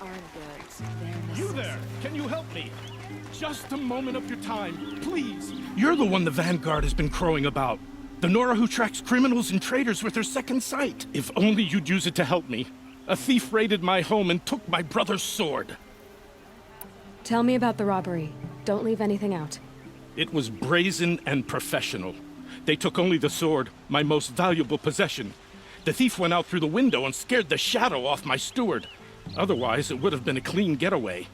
aren't goods. They're You necessities. there! Can you help me? Just a moment of your time, please! You're the one the Vanguard has been crowing about. The Nora who tracks criminals and traitors with her second sight. If only you'd use it to help me. A thief raided my home and took my brother's sword. Tell me about the robbery. Don't leave anything out. It was brazen and professional. They took only the sword, my most valuable possession. The thief went out through the window and scared the shadow off my steward. Otherwise, it would have been a clean getaway.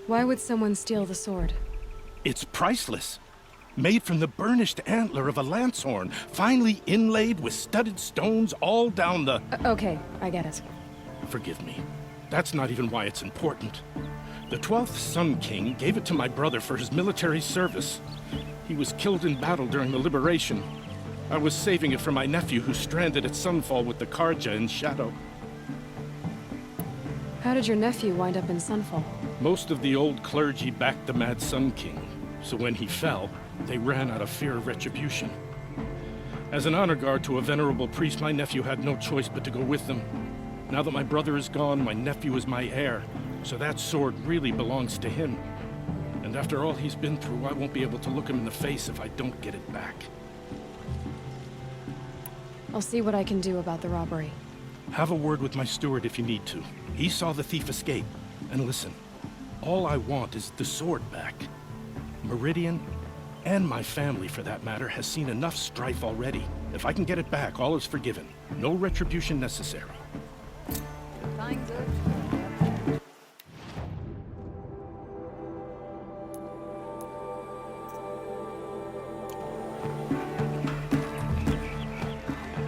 Why would someone steal the sword? It's priceless. Made from the burnished antler of a lancehorn, finely inlaid with studded stones all down the... Okay, I get it. Forgive me. That's not even why it's important. The 12th Sun King gave it to my brother for his military service. He was killed in battle during the Liberation. I was saving it for my nephew who's stranded at Sunfall with the Karja in Shadow. How did your nephew wind up in Sunfall? Most of the old clergy backed the Mad Sun King, so when he fell, they ran out of fear of retribution. As an honor guard to a venerable priest, my nephew had no choice but to go with them. Now that my brother is gone, my nephew is my heir, so that sword really belongs to him. And after all he's been through, I won't be able to look him in the face if I don't get it back. I'll see what I can do about the robbery. Have a word with my steward if you need to. He saw the thief escape. And listen, all I want is the sword back. Meridian, and my family for that matter, has seen enough strife already. If I can get it back, all is forgiven. No retribution necessary. Fine good.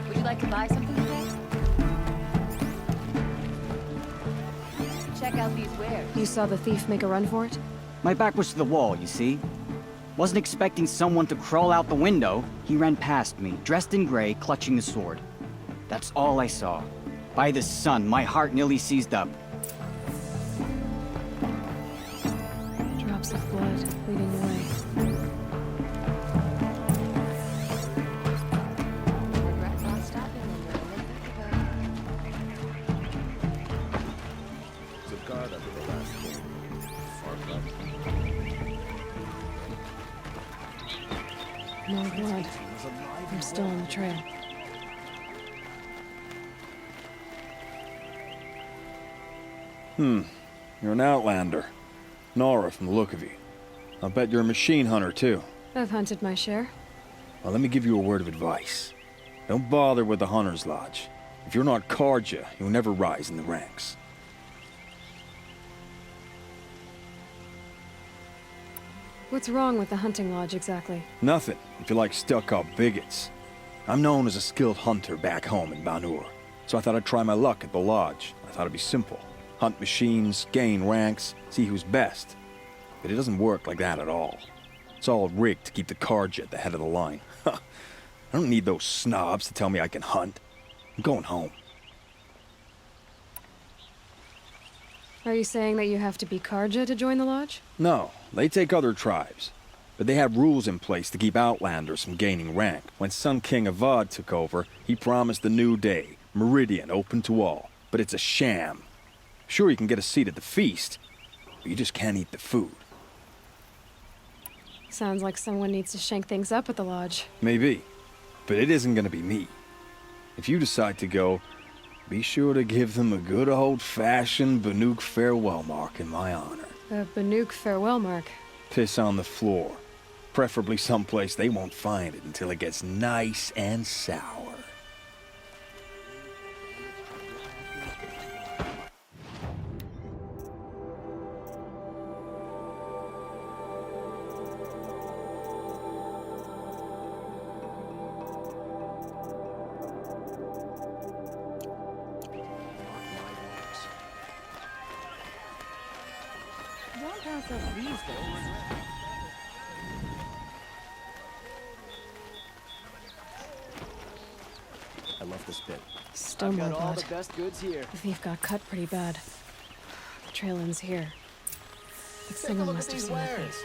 Would you like to buy something today? Check out these wares. You saw the thief make a run for it? My back was to the wall, you see? Wasn't expecting someone to crawl out the window. He ran past me, dressed in gray, clutching a sword. That's all I saw. By the sun, my heart nearly seized up. Drops of blood leading the way. Regret not stopping when you're in the thick of it. The guard under the last wall. Far left. More blood. I'm still on the trail. You're an outlander. Nora from the look of you. I'll bet you're a machine hunter, too. I've hunted my share. Well, let me give you a word of advice. Don't bother with the Hunter's Lodge. If you're not Karja, you'll never rise in the ranks. What's wrong with the hunting lodge exactly? Nothing, if you like stuck-up bigots. I'm known as a skilled hunter back home in Banur, so I thought I'd try my luck at the lodge. I thought it'd be simple. Hunt machines, gain ranks, see who's best. But it doesn't work like that at all. It's all rigged to keep the Karja at the head of the line. I don't need those snobs to tell me I can hunt. I'm going home. Are you saying that you have to be Karja to join the lodge? No, they take other tribes. But they have rules in place to keep outlanders from gaining rank. When Sun King Avad took over, he promised a new day, Meridian open to all. But it's a sham. Sure, you can get a seat at the feast, but you just can't eat the food. Sounds like someone needs to shank things up at the lodge. Maybe, but it isn't gonna be me. If you decide to go, be sure to give them a good old-fashioned Banuk farewell mark in my honor. A Banuk farewell mark. Piss on the floor. Preferably someplace they won't find it until it gets nice and sour. I love this bit. Still more Got all blood. the best goods here. The thief got cut pretty bad. The trail ends here. But someone must have seen the thief.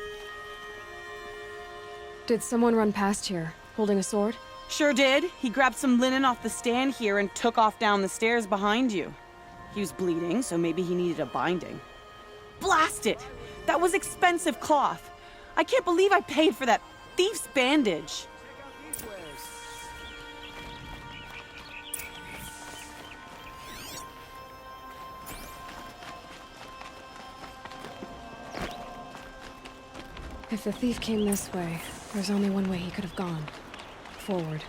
Did someone run past here, holding a sword? Sure did. He grabbed some linen off the stand here and took off down the stairs behind you. He was bleeding, so maybe he needed a binding. Blast it! That was expensive cloth. I can't believe I paid for that thief's bandage. If the thief came this way, there's only one way he could have gone. Forward.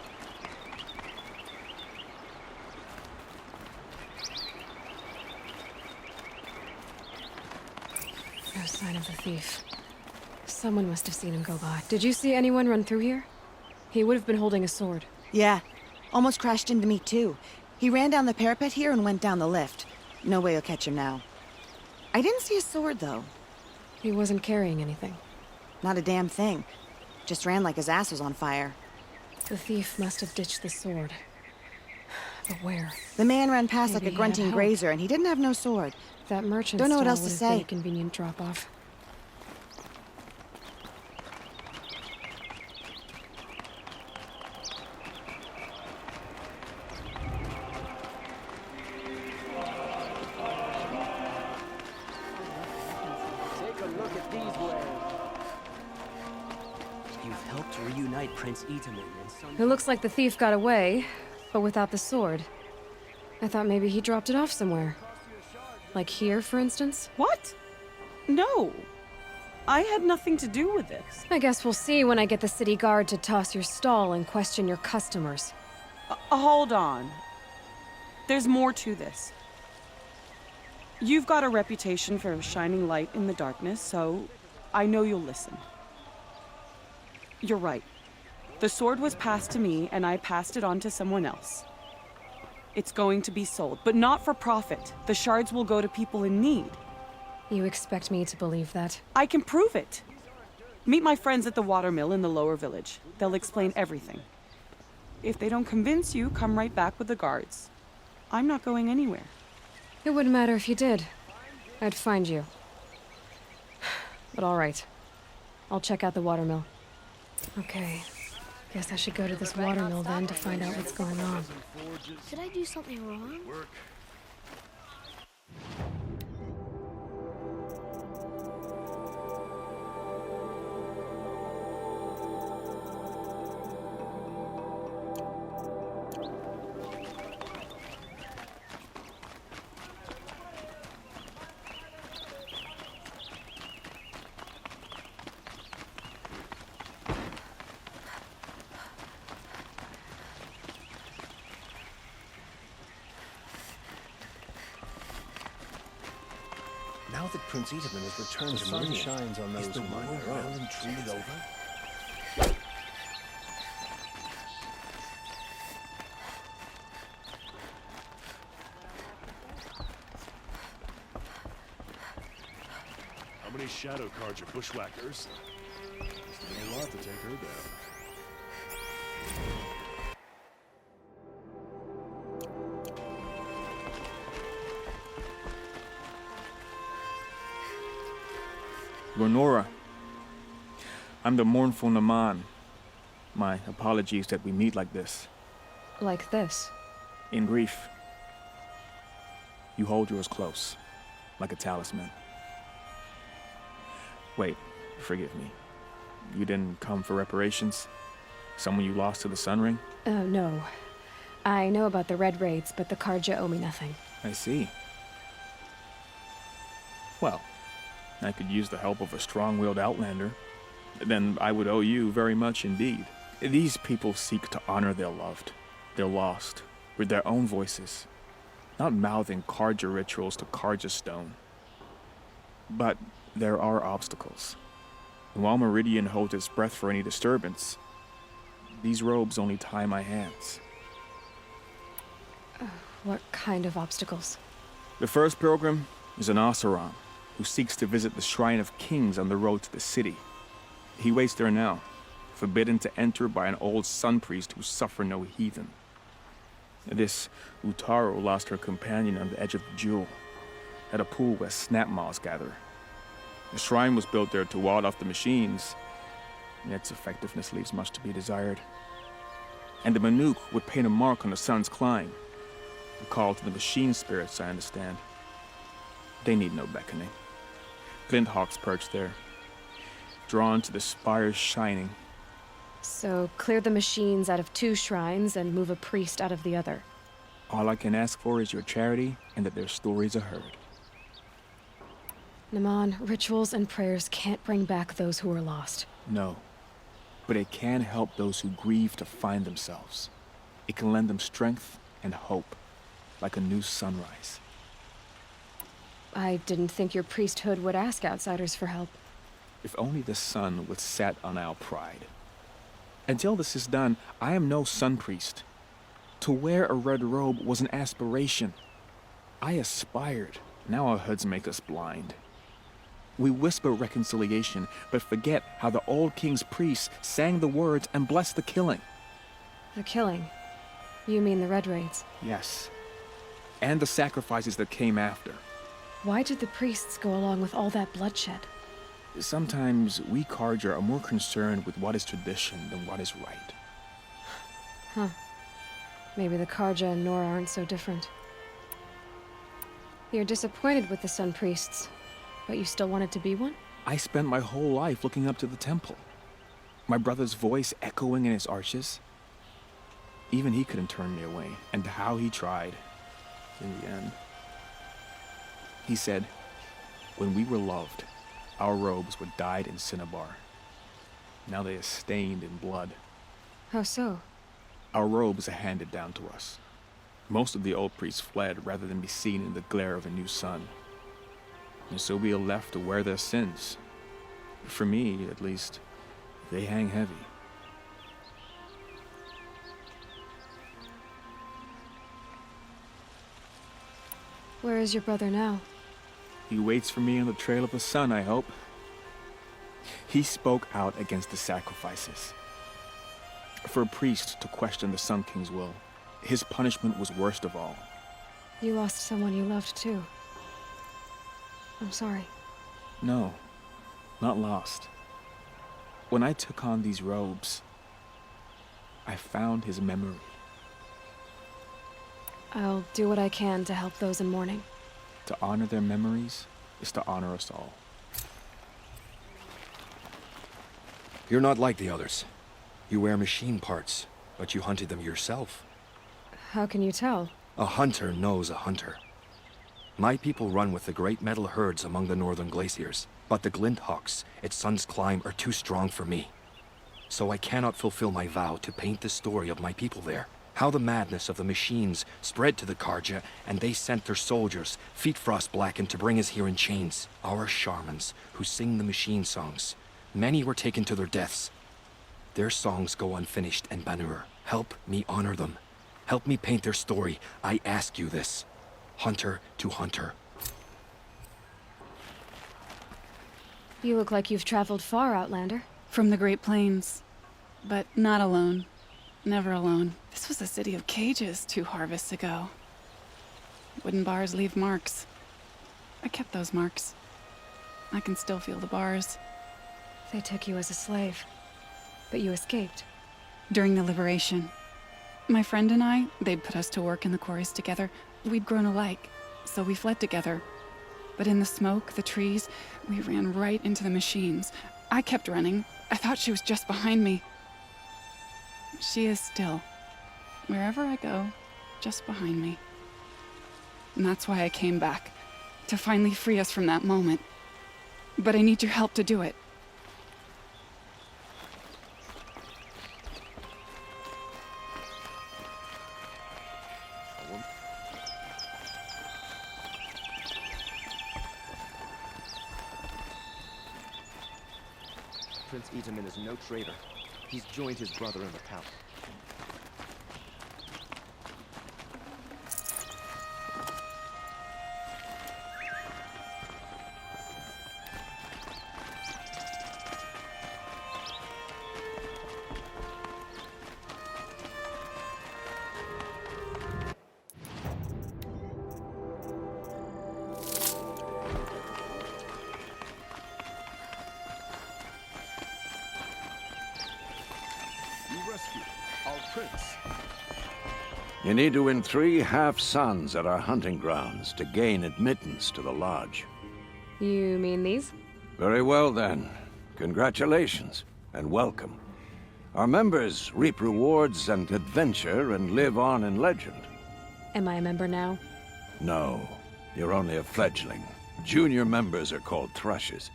No sign of the thief. Someone must have seen him go by. Did you see anyone run through here? He would have been holding a sword. Yeah. Almost crashed into me, too. He ran down the parapet here and went down the lift. No way you'll catch him now. I didn't see a sword, though. He wasn't carrying anything. Not a damn thing. Just ran like his ass was on fire. The thief must have ditched the sword. But where? The man ran past Maybe like a he grunting had help. grazer, and he didn't have no sword. That merchant Don't know what stall else to would have been say. a convenient drop-off. Take a look at these wares. You've helped reunite Prince Itaman and some... It looks like the thief got away, but without the sword. I thought maybe he dropped it off somewhere. Like here, for instance? What? No. I had nothing to do with this. I guess we'll see when I get the city guard to toss your stall and question your customers. Hold on. There's more to this. You've got a reputation for shining light in the darkness, so I know you'll listen. You're right. The sword was passed to me, and I passed it on to someone else. It's going to be sold, but not for profit. The shards will go to people in need. You expect me to believe that? I can prove it. Meet my friends at the watermill in the lower village. They'll explain everything. If they don't convince you, come right back with the guards. I'm not going anywhere. It wouldn't matter if you did. I'd find you. But all right. I'll check out the watermill. Okay. Guess I should go to this watermill then to find out what's going on. Did I do something wrong? Now that Prince Itaman has returned to Maria, shines on those is the war well and truly over? How many shadow cards are bushwhackers? There's a lot to take her down. Lenora, I'm the mournful Naman. My apologies that we meet like this. Like this. In grief, you hold yours close, like a talisman. Wait, forgive me. You didn't come for reparations? Someone you lost to the Sun Ring? No. I know about the Red Raids, but the Karja owe me nothing. I see. Well, I could use the help of a strong-willed outlander. Then I would owe you very much indeed. These people seek to honor their loved, their lost, with their own voices, not mouthing Karja rituals to Karja stone. But there are obstacles. And while Meridian holds its breath for any disturbance, these robes only tie my hands. What kind of obstacles? The first pilgrim is an Oseram, who seeks to visit the Shrine of Kings on the road to the city. He waits there now, forbidden to enter by an old sun priest who suffer no heathen. This Utaro lost her companion on the edge of the Jewel, at a pool where snap moths gather. The shrine was built there to ward off the machines, and its effectiveness leaves much to be desired. And the Manuk would paint a mark on the sun's climb, A call to the machine spirits, I understand. They need no beckoning. Glint hawks perch there, drawn to the spire's shining. So, clear the machines out of 2 shrines and move a priest out of the other. All I can ask for is your charity and that their stories are heard. Naman, rituals and prayers can't bring back those who are lost. No, but it can help those who grieve to find themselves. It can lend them strength and hope, like a new sunrise. I didn't think your priesthood would ask outsiders for help. If only the sun would set on our pride. Until this is done, I am no sun priest. To wear a red robe was an aspiration. I aspired. Now our hoods make us blind. We whisper reconciliation, but forget how the old king's priests sang the words and blessed the killing. The killing? You mean the Red Raids? Yes. And the sacrifices that came after. Why did the priests go along with all that bloodshed? Sometimes we Carja are more concerned with what is tradition than what is right. Huh. Maybe the Karja and Nora aren't so different. You're disappointed with the Sun Priests, but you still wanted to be one? I spent my whole life looking up to the temple. My brother's voice echoing in its arches. Even he couldn't turn me away, and how he tried, in the end. He said, when we were loved, our robes were dyed in cinnabar. Now they are stained in blood. How so? Our robes are handed down to us. Most of the old priests fled rather than be seen in the glare of a new sun. And so we are left to wear their sins. For me, at least, they hang heavy. Where is your brother now? He waits for me on the trail of the sun, I hope. He spoke out against the sacrifices. For a priest to question the Sun King's will, his punishment was worst of all. You lost someone you loved too. I'm sorry. No, not lost. When I took on these robes, I found his memory. I'll do what I can to help those in mourning. To honor their memories is to honor us all. You're not like the others. You wear machine parts, but you hunted them yourself. How can you tell? A hunter knows a hunter. My people run with the great metal herds among the northern glaciers, but the glint hawks at Sun's Climb are too strong for me. So I cannot fulfill my vow to paint the story of my people there. How the madness of the machines spread to the Karja, and they sent their soldiers, feet frost blackened, to bring us here in chains. Our shamans, who sing the machine songs. Many were taken to their deaths. Their songs go unfinished in Banur. Help me honor them. Help me paint their story. I ask you this. Hunter to hunter. You look like you've traveled far, Outlander. From the Great Plains. But not alone. Never alone. This was a city of cages 2 harvests ago. Wooden bars leave marks. I kept those marks. I can still feel the bars. They took you as a slave, but you escaped. During the liberation. My friend and I, they'd put us to work in the quarries together. We'd grown alike, so we fled together. But in the smoke, the trees, we ran right into the machines. I kept running. I thought she was just behind me. She is still. Wherever I go, just behind me. And that's why I came back. To finally free us from that moment. But I need your help to do it. Prince Itaman is no traitor. He's joined his brother in the palace. You rescued him. You need to win 3 half-suns at our hunting grounds to gain admittance to the lodge. You mean these? Very well, then. Congratulations, and welcome. Our members reap rewards and adventure and live on in legend. Am I a member now? No, you're only a fledgling. Junior members are called thrushes.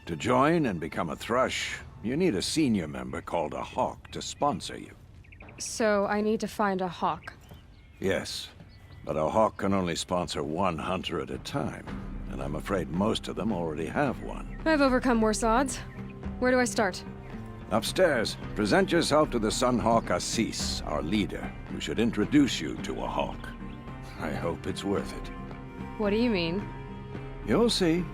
To join and become a thrush, you need a senior member called a hawk to sponsor you. So I need to find a hawk. Yes, but a hawk can only sponsor 1 hunter at a time, and I'm afraid most of them already have one. I've overcome worse odds. Where do I start? Upstairs, present yourself to the Sunhawk Assis, our leader, who should introduce you to a hawk. I hope it's worth it. What do you mean? You'll see.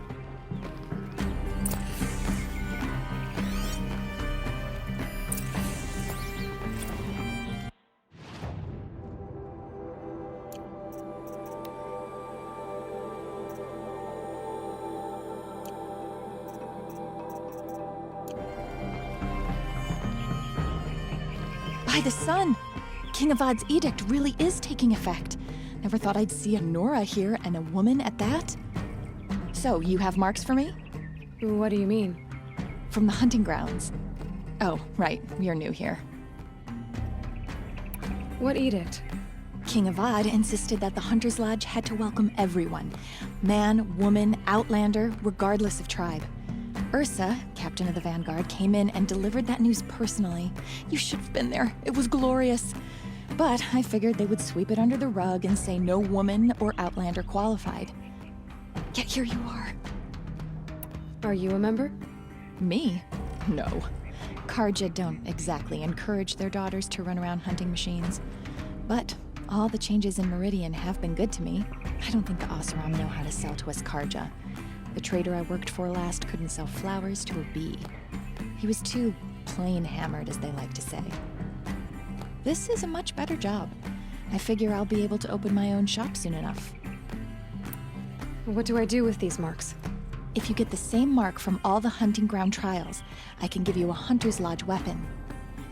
By the sun! King Avad's edict really is taking effect. Never thought I'd see a Nora here, and a woman at that. So, you have marks for me? What do you mean? From the hunting grounds. Oh, right, you're new here. What edict? King Avad insisted that the Hunter's Lodge had to welcome everyone. Man, woman, outlander, regardless of tribe. Ursa, captain of the Vanguard, came in and delivered that news personally. You should have been there. It was glorious. But I figured they would sweep it under the rug and say no woman or outlander qualified. Yet here you are. Are you a member? Me? No. Karja don't exactly encourage their daughters to run around hunting machines. But all the changes in Meridian have been good to me. I don't think the Oseram know how to sell to us Karja. The trader I worked for last couldn't sell flowers to a bee. He was too plain-hammered, as they like to say. This is a much better job. I figure I'll be able to open my own shop soon enough. What do I do with these marks? If you get the same mark from all the hunting ground trials, I can give you a Hunter's Lodge weapon.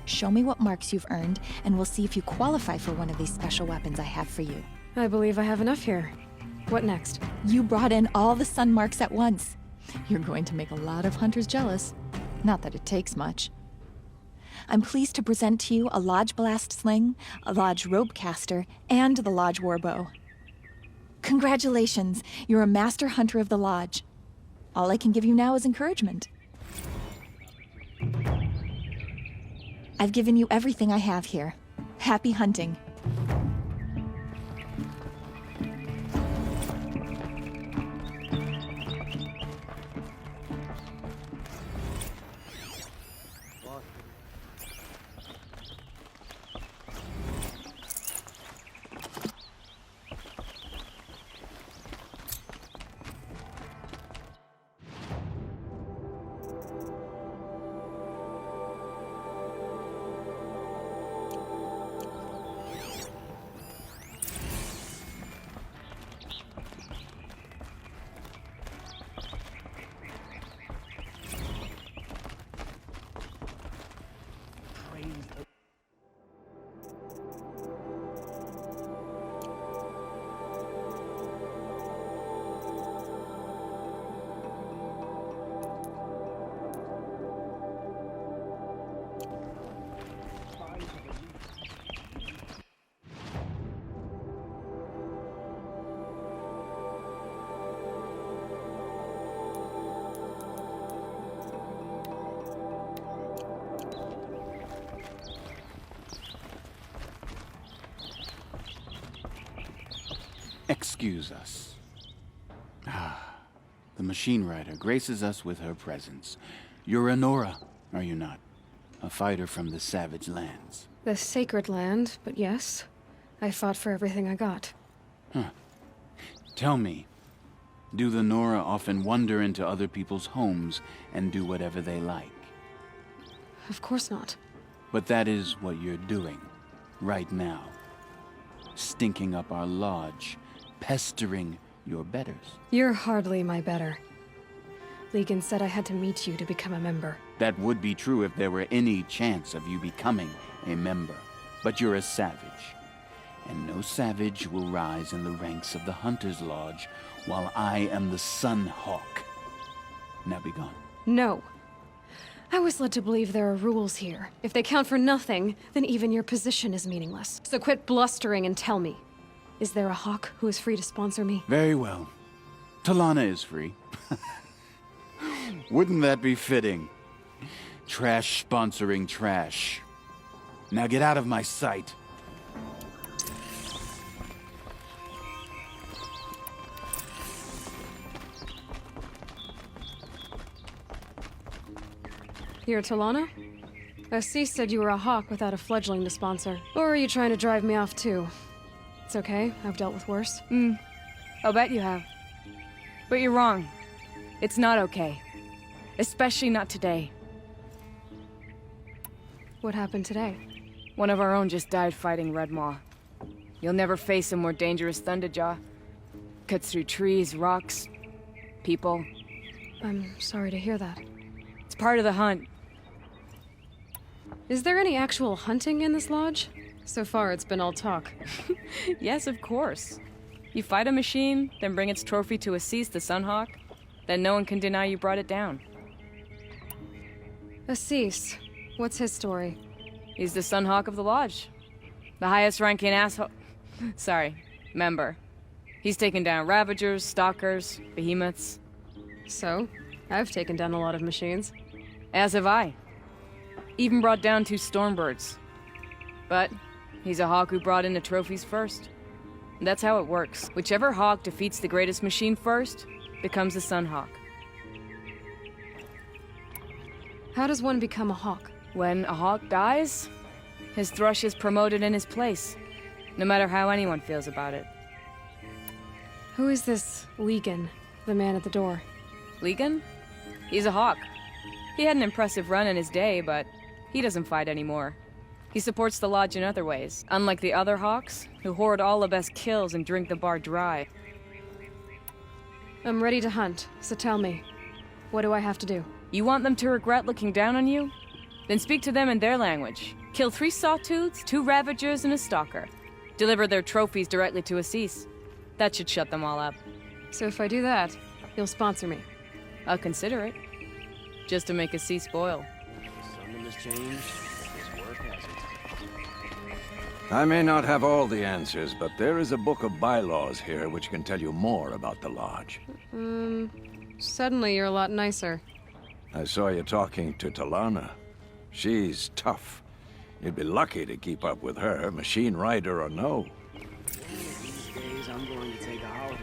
Show me what marks you've earned, and we'll see if you qualify for one of these special weapons I have for you. I believe I have enough here. What next? You brought in all the sun marks at once. You're going to make a lot of hunters jealous. Not that it takes much. I'm pleased to present to you a Lodge Blast Sling, a Lodge Rope Caster, and the Lodge Warbow. Congratulations, you're a master hunter of the Lodge. All I can give you now is encouragement. I've given you everything I have here. Happy hunting. Excuse us. The machine rider graces us with her presence. You're a Nora, are you not? A fighter from the savage lands. The sacred land, but yes. I fought for everything I got. Huh. Tell me, do the Nora often wander into other people's homes and do whatever they like? Of course not. But that is what you're doing, right now. Stinking up our lodge, pestering your betters. You're hardly my better. Legan said I had to meet you to become a member. That would be true if there were any chance of you becoming a member. But you're a savage. And no savage will rise in the ranks of the Hunter's Lodge while I am the Sun Hawk. Now be gone. No. I was led to believe there are rules here. If they count for nothing, then even your position is meaningless. So quit blustering and tell me. Is there a hawk who is free to sponsor me? Very well. Talana is free. Wouldn't that be fitting? Trash sponsoring trash. Now get out of my sight. You're Talana? Assis said you were a hawk without a fledgling to sponsor. Or are you trying to drive me off too? It's okay, I've dealt with worse. I'll bet you have. But you're wrong. It's not okay. Especially not today. What happened today? One of our own just died fighting Red Maw. You'll never face a more dangerous Thunderjaw. Cuts through trees, rocks, people. I'm sorry to hear that. It's part of the hunt. Is there any actual hunting in this lodge? So far, it's been all talk. Yes, of course. You fight a machine, then bring its trophy to Assis the Sunhawk, then no one can deny you brought it down. Assis, what's his story? He's the Sunhawk of the Lodge. The highest ranking asshole... member. He's taken down Ravagers, Stalkers, Behemoths. So, I've taken down a lot of machines. As have I. Even brought down 2 Stormbirds. But he's a hawk who brought in the trophies first. That's how it works. Whichever hawk defeats the greatest machine first becomes a Sunhawk. How does one become a hawk? When a hawk dies, his thrush is promoted in his place, no matter how anyone feels about it. Who is this Legan, the man at the door? Legan? He's a hawk. He had an impressive run in his day, but he doesn't fight anymore. He supports the lodge in other ways, unlike the other hawks, who hoard all the best kills and drink the bar dry. I'm ready to hunt, so tell me, what do I have to do? You want them to regret looking down on you? Then speak to them in their language. Kill 3 Sawtooths, 2 Ravagers, and a Stalker. Deliver their trophies directly to Assis. That should shut them all up. So if I do that, you'll sponsor me? I'll consider it. Just to make Assis spoil. Something has changed. His work hasn't. I may not have all the answers, but there is a book of bylaws here which can tell you more about the lodge. Suddenly you're a lot nicer. I saw you talking to Talana. She's tough. You'd be lucky to keep up with her, machine rider or no. These days, I'm going to take a holiday.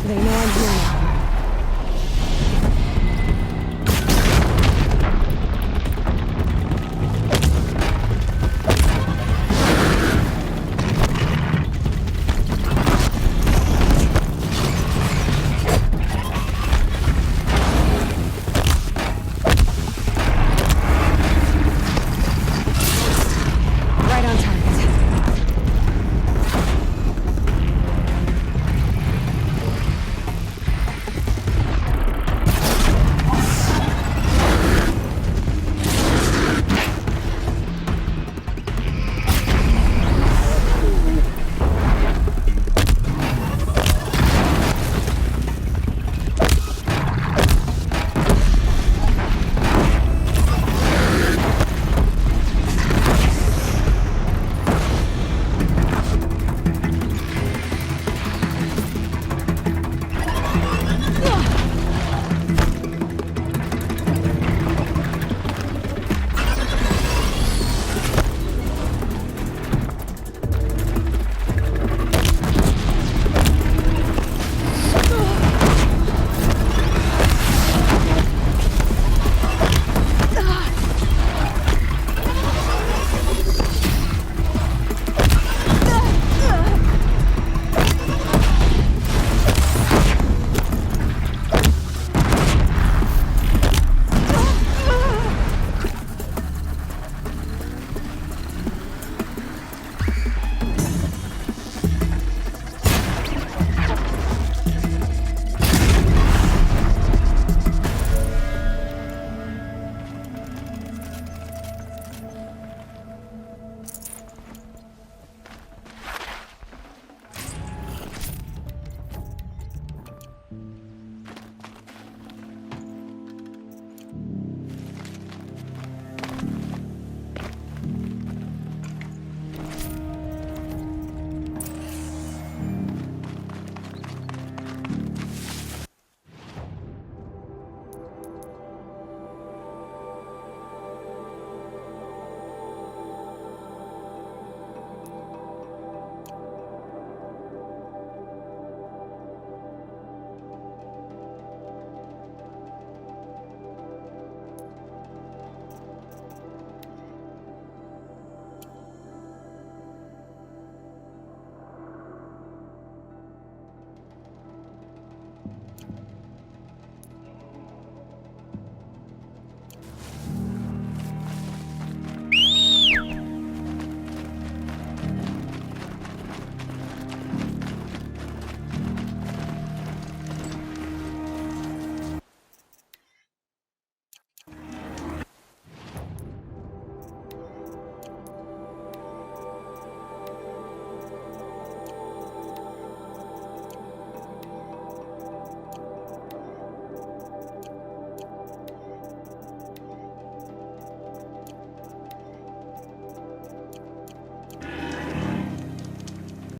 They know I'm here now. Right on target.